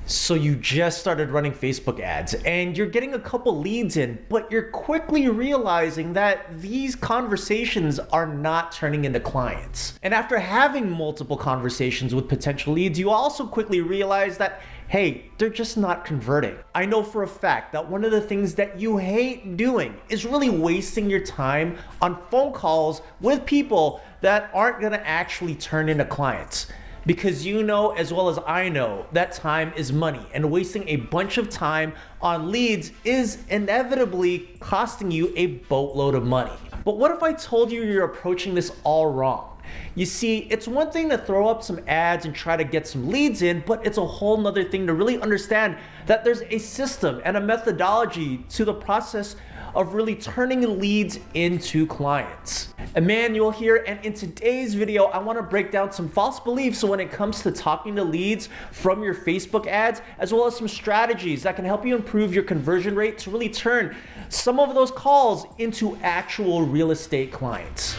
So you just started running Facebook ads and you're getting a couple leads in, but you're quickly realizing that these conversations are not turning into clients. And after having multiple conversations with potential leads, you also quickly realize that, hey, they're just not converting. I know for a fact that one of the things that you hate doing is really wasting your time on phone calls with people that aren't gonna actually turn into clients. Because you know as well as I know that time is money, and wasting a bunch of time on leads is inevitably costing you a boatload of money. But what if I told you you're approaching this all wrong? You see, it's one thing to throw up some ads and try to get some leads in, but it's a whole nother thing to really understand that there's a system and a methodology to the process of really turning leads into clients. Emmanuel here, and in today's video, I want to break down some false beliefs when it comes to talking to leads from your Facebook ads, as well as some strategies that can help you improve your conversion rate to really turn some of those calls into actual real estate clients.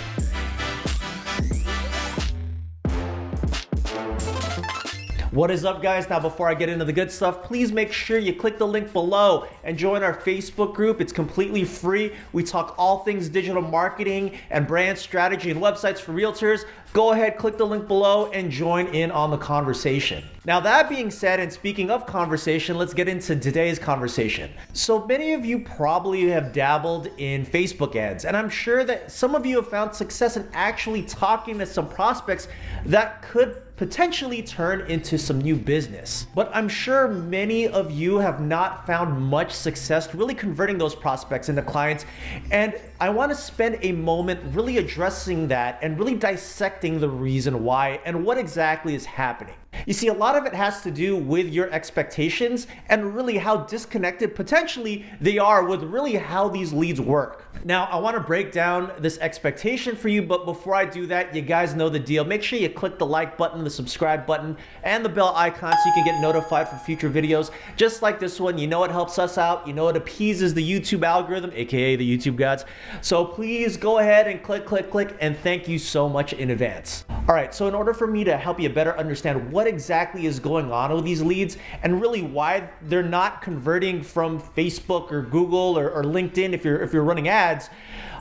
What is up, guys? Now, before I get into the good stuff, please make sure you click the link below and join our Facebook group. It's completely free. We talk all things digital marketing and brand strategy and websites for realtors. Go ahead, click the link below and join in on the conversation. Now, that being said, and speaking of conversation, let's get into today's conversation. So many of you probably have dabbled in Facebook ads, and I'm sure that some of you have found success in actually talking to some prospects that could potentially turn into some new business. But I'm sure many of you have not found much success really converting those prospects into clients. And I want to spend a moment really addressing that and really dissecting the reason why and what exactly is happening. You see, a lot of it has to do with your expectations and really how disconnected potentially they are with really how these leads work. Now, I want to break down this expectation for you, but before I do that, you guys know the deal. Make sure you click the like button, the subscribe button, and the bell icon so you can get notified for future videos just like this one. You know it helps us out. You know it appeases the YouTube algorithm, aka the YouTube gods. So please go ahead and click, and thank you so much in advance. All right, so in order for me to help you better understand what exactly is going on with these leads and really why they're not converting from Facebook or Google or LinkedIn if you're running ads,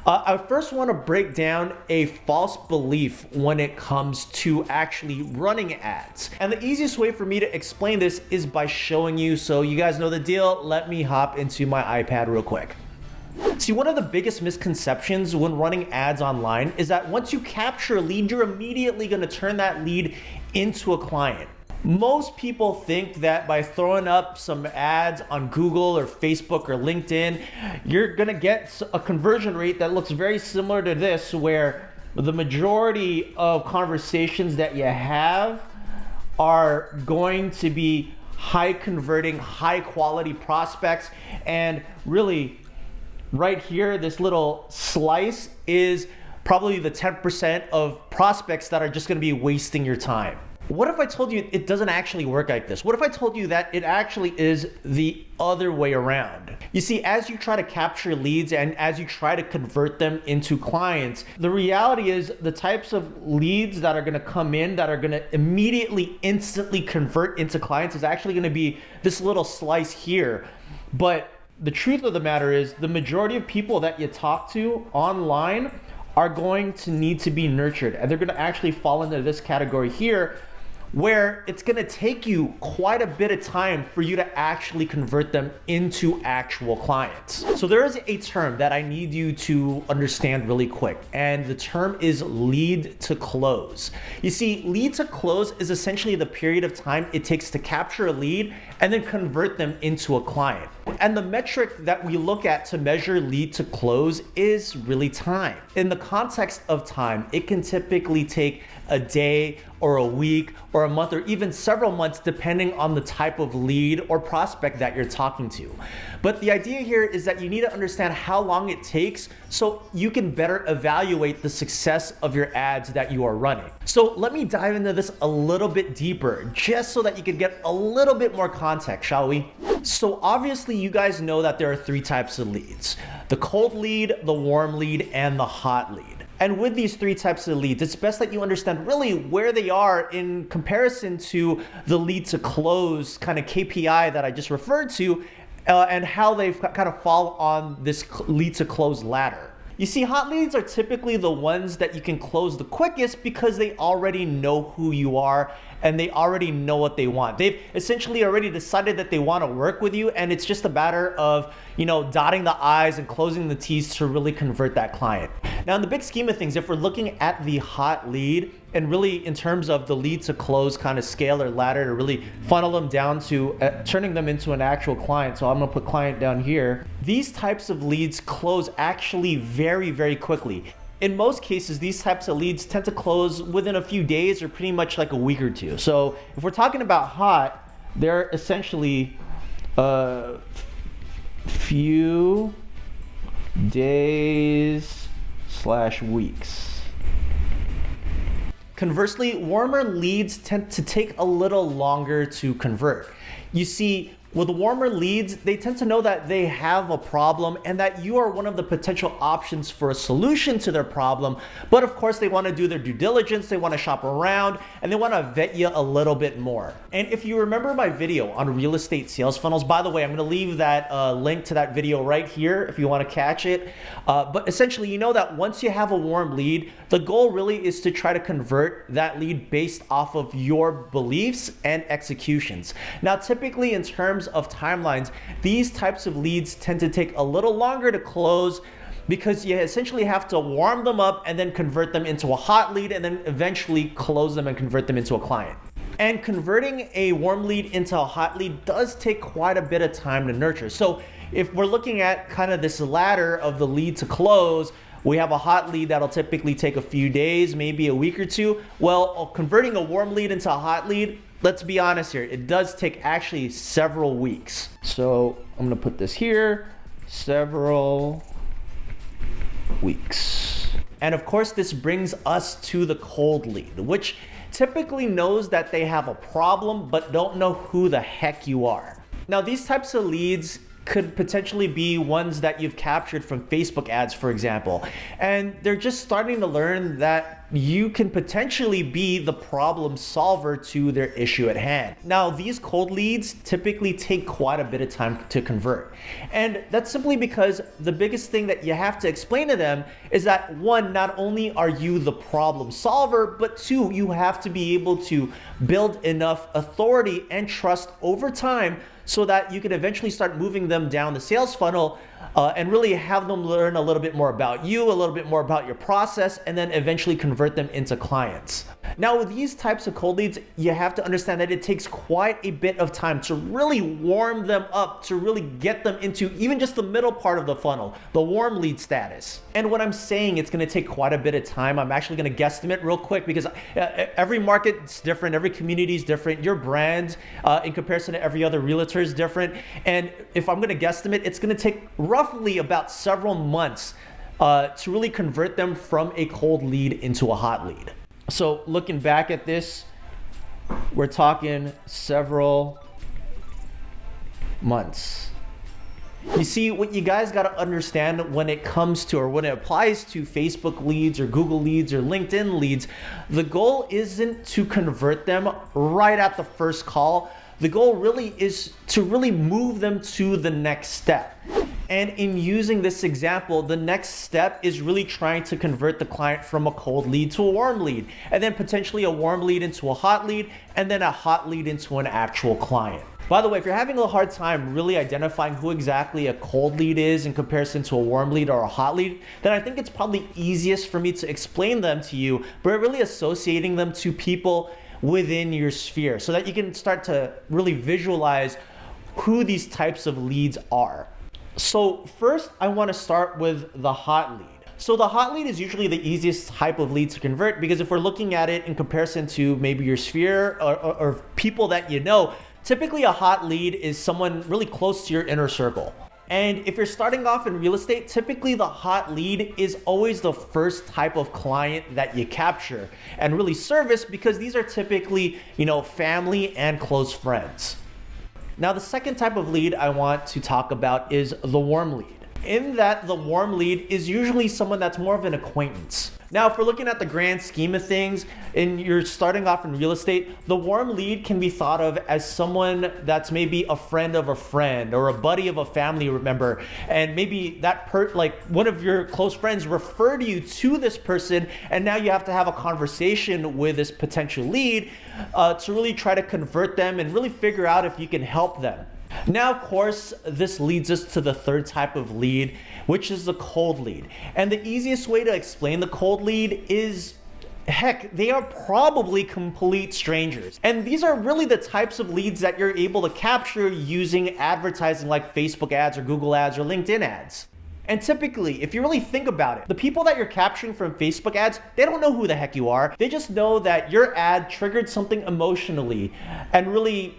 I first want to break down a false belief when it comes to actually running ads. And the easiest way for me to explain this is by showing you. So you guys know the deal. Let me hop into my iPad real quick. See, one of the biggest misconceptions when running ads online is that once you capture a lead, you're immediately going to turn that lead into a client. Most people think that by throwing up some ads on Google or Facebook or LinkedIn, you're going to get a conversion rate that looks very similar to this, where the majority of conversations that you have are going to be high converting, high quality prospects. And really, right here, this little slice is probably the 10% of prospects that are just going to be wasting your time. What if I told you it doesn't actually work like this? What if I told you that it actually is the other way around? You see, as you try to capture leads and as you try to convert them into clients, the reality is the types of leads that are going to come in that are going to immediately, instantly convert into clients is actually going to be this little slice here. But the truth of the matter is the majority of people that you talk to online are going to need to be nurtured, and they're going to actually fall into this category here, where it's going to take you quite a bit of time for you to actually convert them into actual clients. So there is a term that I need you to understand really quick, and the term is lead to close. You see, lead to close is essentially the period of time it takes to capture a lead and then convert them into a client. And the metric that we look at to measure lead to close is really time. In the context of time, it can typically take a day or a week or a month or even several months depending on the type of lead or prospect that you're talking to. But the idea here is that you need to understand how long it takes so you can better evaluate the success of your ads that you are running. So let me dive into this a little bit deeper just so that you can get a little bit more context, shall we? So obviously you guys know that there are three types of leads: the cold lead, the warm lead, and the hot lead. And with these three types of leads, it's best that you understand really where they are in comparison to the lead to close kind of KPI that I just referred to, and how they kind of fall on this lead to close ladder. You see, hot leads are typically the ones that you can close the quickest because they already know who you are and they already know what they want. They've essentially already decided that they want to work with you, and it's just a matter of, dotting the I's and closing the T's to really convert that client. Now, in the big scheme of things, if we're looking at the hot lead and really in terms of the lead to close kind of scale or ladder to really funnel them down to turning them into an actual client. So I'm gonna put client down here. These types of leads close actually very, very quickly. In most cases, these types of leads tend to close within a few days or pretty much like a week or two. So if we're talking about hot, they're essentially few days/weeks. Conversely, warmer leads tend to take a little longer to convert. You see, with warmer leads, they tend to know that they have a problem and that you are one of the potential options for a solution to their problem. But of course, they want to do their due diligence, they want to shop around, and they want to vet you a little bit more. And if you remember my video on real estate sales funnels, by the way, I'm going to leave that link to that video right here if you want to catch it. But essentially, you know that once you have a warm lead, the goal really is to try to convert that lead based off of your beliefs and executions. Now, typically in terms of timelines, these types of leads tend to take a little longer to close because you essentially have to warm them up and then convert them into a hot lead and then eventually close them and convert them into a client. And converting a warm lead into a hot lead does take quite a bit of time to nurture. So if we're looking at kind of this ladder of the lead to close, we have a hot lead that'll typically take a few days, maybe a week or two. Well, converting a warm lead into a hot lead, let's be honest here, it does take actually several weeks. So I'm gonna put this here, several weeks. And of course, this brings us to the cold lead, which typically knows that they have a problem, but don't know who the heck you are. Now, these types of leads could potentially be ones that you've captured from Facebook ads, for example. And they're just starting to learn that you can potentially be the problem solver to their issue at hand. Now, these cold leads typically take quite a bit of time to convert. And that's simply because the biggest thing that you have to explain to them is that, one, not only are you the problem solver, but two, you have to be able to build enough authority and trust over time so that you can eventually start moving them down the sales funnel and really have them learn a little bit more about you, a little bit more about your process, and then eventually convert them into clients. Now, with these types of cold leads, you have to understand that it takes quite a bit of time to really warm them up, to really get them into even just the middle part of the funnel, the warm lead status. And when I'm saying it's gonna take quite a bit of time, I'm actually gonna guesstimate real quick because every market's different, every community is different, your brand in comparison to every other realtor is different. And if I'm gonna guesstimate, it's gonna take roughly about several months to really convert them from a cold lead into a hot lead. So looking back at this, we're talking several months. You see, what you guys got to understand when it comes to, or when it applies to Facebook leads or Google leads or LinkedIn leads, the goal isn't to convert them right at the first call. The goal really is to really move them to the next step. And in using this example, the next step is really trying to convert the client from a cold lead to a warm lead, and then potentially a warm lead into a hot lead, and then a hot lead into an actual client. By the way, if you're having a hard time really identifying who exactly a cold lead is in comparison to a warm lead or a hot lead, then I think it's probably easiest for me to explain them to you, but really associating them to people within your sphere so that you can start to really visualize who these types of leads are. So first, I want to start with the hot lead. So the hot lead is usually the easiest type of lead to convert because if we're looking at it in comparison to maybe your sphere or people that you know, typically a hot lead is someone really close to your inner circle. And if you're starting off in real estate, typically the hot lead is always the first type of client that you capture and really service because these are typically, family and close friends. Now, the second type of lead I want to talk about is the warm lead. In that, the warm lead is usually someone that's more of an acquaintance. Now, if we're looking at the grand scheme of things and you're starting off in real estate, the warm lead can be thought of as someone that's maybe a friend of a friend or a buddy of a family member. And maybe that like one of your close friends referred you to this person, and now you have to have a conversation with this potential lead to really try to convert them and really figure out if you can help them. Now, of course, this leads us to the third type of lead, which is the cold lead. And the easiest way to explain the cold lead is, heck, they are probably complete strangers. And these are really the types of leads that you're able to capture using advertising like Facebook ads or Google ads or LinkedIn ads. And typically, if you really think about it, the people that you're capturing from Facebook ads, they don't know who the heck you are. They just know that your ad triggered something emotionally and really,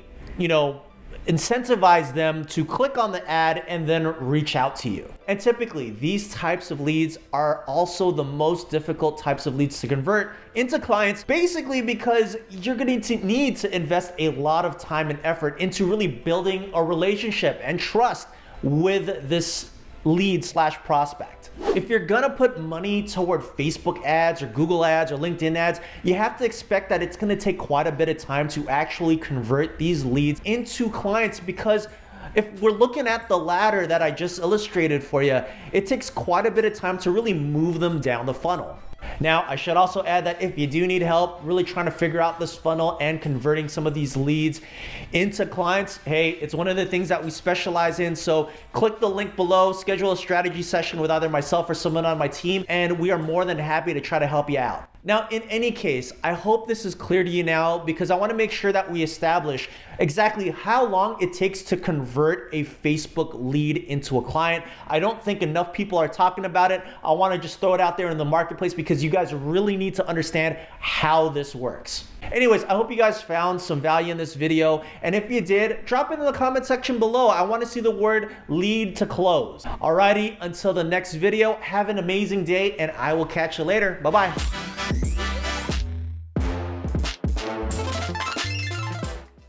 incentivize them to click on the ad and then reach out to you. And typically, these types of leads are also the most difficult types of leads to convert into clients, basically because you're going to need to invest a lot of time and effort into really building a relationship and trust with this lead/prospect. If you're gonna put money toward Facebook ads or Google ads or LinkedIn ads, you have to expect that it's gonna take quite a bit of time to actually convert these leads into clients, because if we're looking at the ladder that I just illustrated for you, it takes quite a bit of time to really move them down the funnel. Now, I should also add that if you do need help really trying to figure out this funnel and converting some of these leads into clients, hey, it's one of the things that we specialize in. So click the link below, schedule a strategy session with either myself or someone on my team, and we are more than happy to try to help you out. Now, in any case, I hope this is clear to you now, because I want to make sure that we establish exactly how long it takes to convert a Facebook lead into a client. I don't think enough people are talking about it. I want to just throw it out there in the marketplace because you guys really need to understand how this works. Anyways, I hope you guys found some value in this video. And if you did, drop it in the comment section below. I want to see the word lead to close. Alrighty, until the next video, have an amazing day and I will catch you later. Bye-bye.